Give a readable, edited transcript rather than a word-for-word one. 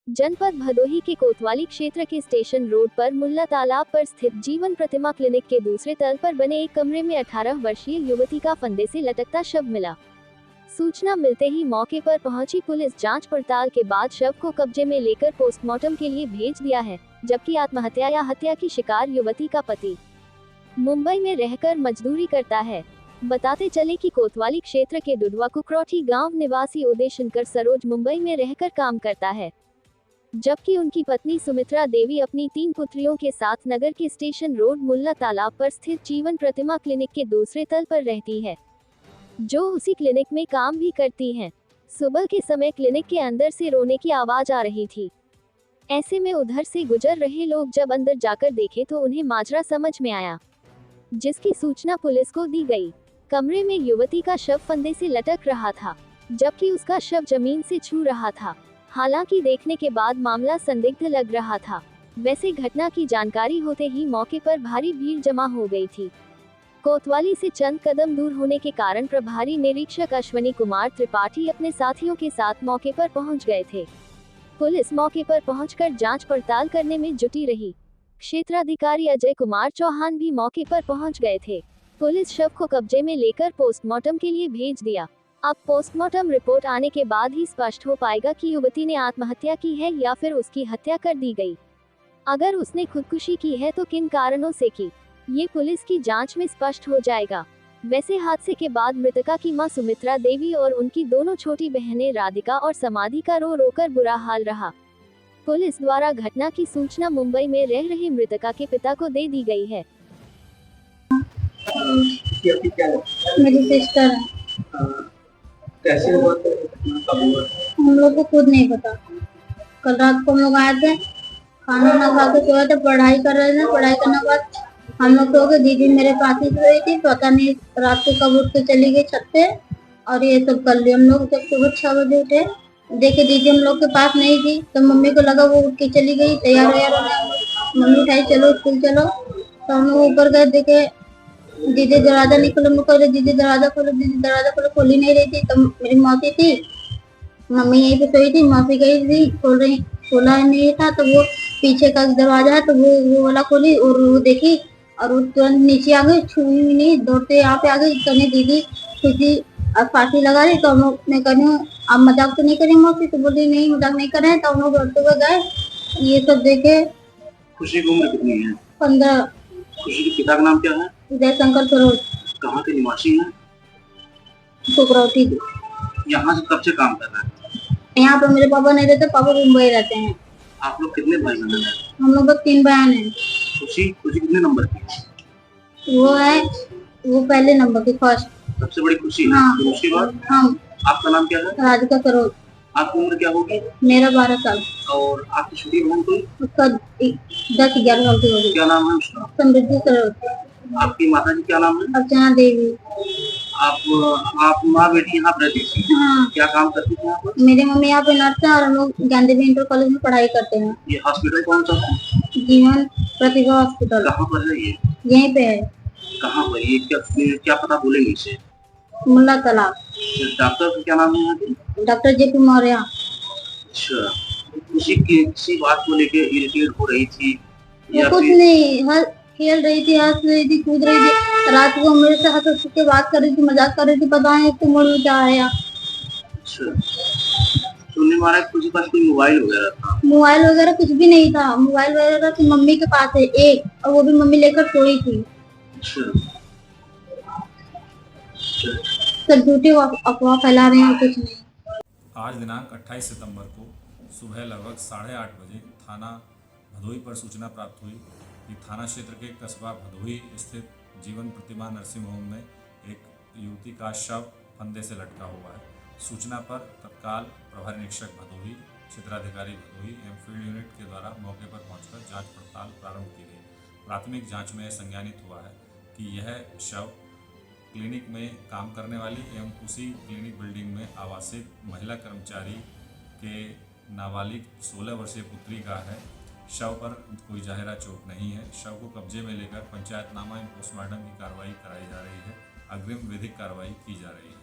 जनपद भदोही के कोतवाली क्षेत्र के स्टेशन रोड पर मुल्ला तालाब पर स्थित जीवन प्रतिमा क्लिनिक के दूसरे तल पर बने एक कमरे में 18 वर्षीय युवती का फंदे से लटकता शव मिला। सूचना मिलते ही मौके पर पहुंची पुलिस जांच पड़ताल के बाद शव को कब्जे में लेकर पोस्टमार्टम के लिए भेज दिया है, जबकि आत्महत्या या हत्या की शिकार युवती का पति मुंबई में रहकर मजदूरी करता है। बताते चले कि कोतवाली क्षेत्र के दुधवा कुकरौठी गांव निवासी उदय शंकर सरोज मुंबई में रहकर काम करता है, जबकि उनकी पत्नी सुमित्रा देवी अपनी 3 पुत्रियों के साथ नगर के स्टेशन रोड मुल्ला तालाब पर स्थित जीवन प्रतिमा क्लिनिक के दूसरे तल पर रहती है, जो उसी क्लिनिक में काम भी करती हैं। सुबह के समय क्लिनिक के अंदर से रोने की आवाज आ रही थी। ऐसे में उधर से गुजर रहे लोग जब अंदर जाकर देखे तो उन्हें माजरा समझ में आया, जिसकी सूचना पुलिस को दी गई। कमरे में युवती का शव फंदे से लटक रहा था, जबकि उसका शव जमीन से छू रहा था। हालांकि देखने के बाद मामला संदिग्ध लग रहा था। वैसे घटना की जानकारी होते ही मौके पर भारी भीड़ जमा हो गई थी। कोतवाली से चंद कदम दूर होने के कारण प्रभारी निरीक्षक अश्विनी कुमार त्रिपाठी अपने साथियों के साथ मौके पर पहुंच गए थे। पुलिस मौके पर पहुंचकर जांच पड़ताल करने में जुटी रही। क्षेत्राधिकारी अजय कुमार चौहान भी मौके पर पहुंच गए थे। पुलिस शव को कब्जे में लेकर पोस्टमार्टम के लिए भेज दिया। अब पोस्टमार्टम रिपोर्ट आने के बाद ही स्पष्ट हो पाएगा कि युवती ने आत्महत्या की है या फिर उसकी हत्या कर दी गई। अगर उसने खुदकुशी की है तो किन कारणों से की, ये पुलिस की जांच में स्पष्ट हो जाएगा। वैसे हादसे के बाद मृतका की मां सुमित्रा देवी और उनकी दोनों छोटी बहनें राधिका और समाधि का रो रोकर बुरा हाल रहा। पुलिस द्वारा घटना की सूचना मुंबई में रह रहे मृतका के पिता को दे दी गई है। मेरी सिस्टर है। कैसे हुआ था घटना, कब हुआ? हम लोग को खुद नहीं पता। कल रात को हम लोग आए थे, खाना ना खा के सोए थे, पढ़ाई कर रहे थे। पढ़ाई करने के बाद हम लोग सो गए। दीदी मेरे पास ही सोई थी, पता नहीं रात को कब उठ के चली गई छत पे और ये सब कर लिया। हम लोग जब सुबह 6 बजे उठे, देखे दीदी हम लोग के पास नहीं थी, तो मम्मी को लगा वो उठ के चली गई। तैयार वैयार होने मम्मी उठाई, चलो स्कूल चलो। तो हम लोग ऊपर गए, देखे दीदी दरवाजा नहीं खोलो। मैं कह रही दीदी दरवाजा खोलो, दीदी दरवाजा खोलो, खोल ही नहीं रही थी। तो मेरी मौसी थी, मम्मी यहीं पे सोई थी, मौसी गई थी, खोला नहीं था। तो वो पीछे का दरवाजा है तो वो वाला खोली और वो देखी और वो तुरंत नीचे आ गई, छुई भी नहीं, दौड़ते यहाँ पे आ गई। कहने दीदी खुशी और फांसी लगा रही। तो मैं कहूँ आप मजाक तो नहीं करें मौसी? तो बोली नहीं मजाक नहीं कर रहे हैं। तो हम लोग दौड़ते हुए गए, ये सब देखे। खुशी की उम्र कितनी है? 15। खुशी के पिता का नाम क्या है? उदय शंकर सरोज। कहाँ के निवासी हैं? कुकरौठी। यहाँ से कब से काम कर रहे हैं? यहाँ पे मेरे पापा नहीं रहते, पापा मुंबई रहते हैं। आप लोग कितने भाई बहन हैं? हम लोग 3 बहन हैं। खुशी कितने नंबर की है? वो पहले नंबर की, फर्स्ट। सबसे बड़ी खुशी है। हाँ। तो उसके बाद हम। आपका नाम क्या है? राधिका सरोज। आपकी उम्र क्या होगी? मेरा 12 साल। और आपकी छोटी बहन कोई? उसका 10-11 साल की होगी। क्या नाम है उसका? समृद्धि सरोज। आपकी माता जी क्या नाम है? अर्चना देवी। आप माँ बेटी यहाँ पर रहती थी? हाँ। क्या काम करती थी यहाँ पर? मेरी मम्मी यहाँ पे नर्स है और हम लोग गांधी इंटर कॉलेज में पढ़ाई करते हैं। ये हॉस्पिटल कौन सा है? जीवन प्रतिभा हॉस्पिटल। कहाँ पर है ये? यहीं पे है। कहाँ पर ये? क्या पता बोलेंगे इसे? मुल्ला तालाब। डॉक्टर का क्या नाम है यहाँ के? Doctor JP Maurya. अच्छा, किसी बात को लेके इरिटेट हो रही थी या कुछ फिर? नहीं, खेल रही थी, हंस रही थी, कूद रही थी। रात को मेरे से हंस के बात कर रही थी, मजाक कर रही थी। पता नहीं तो मूड में क्या आया। अच्छा, सुनने में आ रहा है कुछ पास कोई मोबाइल वगैरह था? मोबाइल वगैरह कुछ भी नहीं था। मोबाइल वगैरह तो मम्मी के पास है एक, और वो भी मम्मी लेकर सोई थी। अच्छा। सब झूठी अफवाह फैला रहे हैं, कुछ नहीं। आज दिनांक 28 सितंबर को सुबह लगभग 8:30 बजे थाना भदोही पर सूचना प्राप्त हुई कि थाना क्षेत्र के कस्बा भदोही स्थित जीवन प्रतिमा नर्सिंग होम में एक युवती का शव फंदे से लटका हुआ है। सूचना पर तत्काल प्रभारी निरीक्षक भदोही, क्षेत्राधिकारी भदोही एवं फील्ड यूनिट के द्वारा मौके पर पहुंचकर जांच पड़ताल प्रारंभ की गई। प्राथमिक जांच में संज्ञानित हुआ है कि यह शव क्लिनिक में काम करने वाली एवं उसी क्लिनिक बिल्डिंग में आवासित महिला कर्मचारी के नाबालिग 16 वर्षीय पुत्री का है। शव पर कोई जाहिरा चोट नहीं है। शव को कब्जे में लेकर पंचायतनामा एवं पोस्टमार्टम की कार्रवाई कराई जा रही है। अग्रिम विधिक कार्रवाई की जा रही है।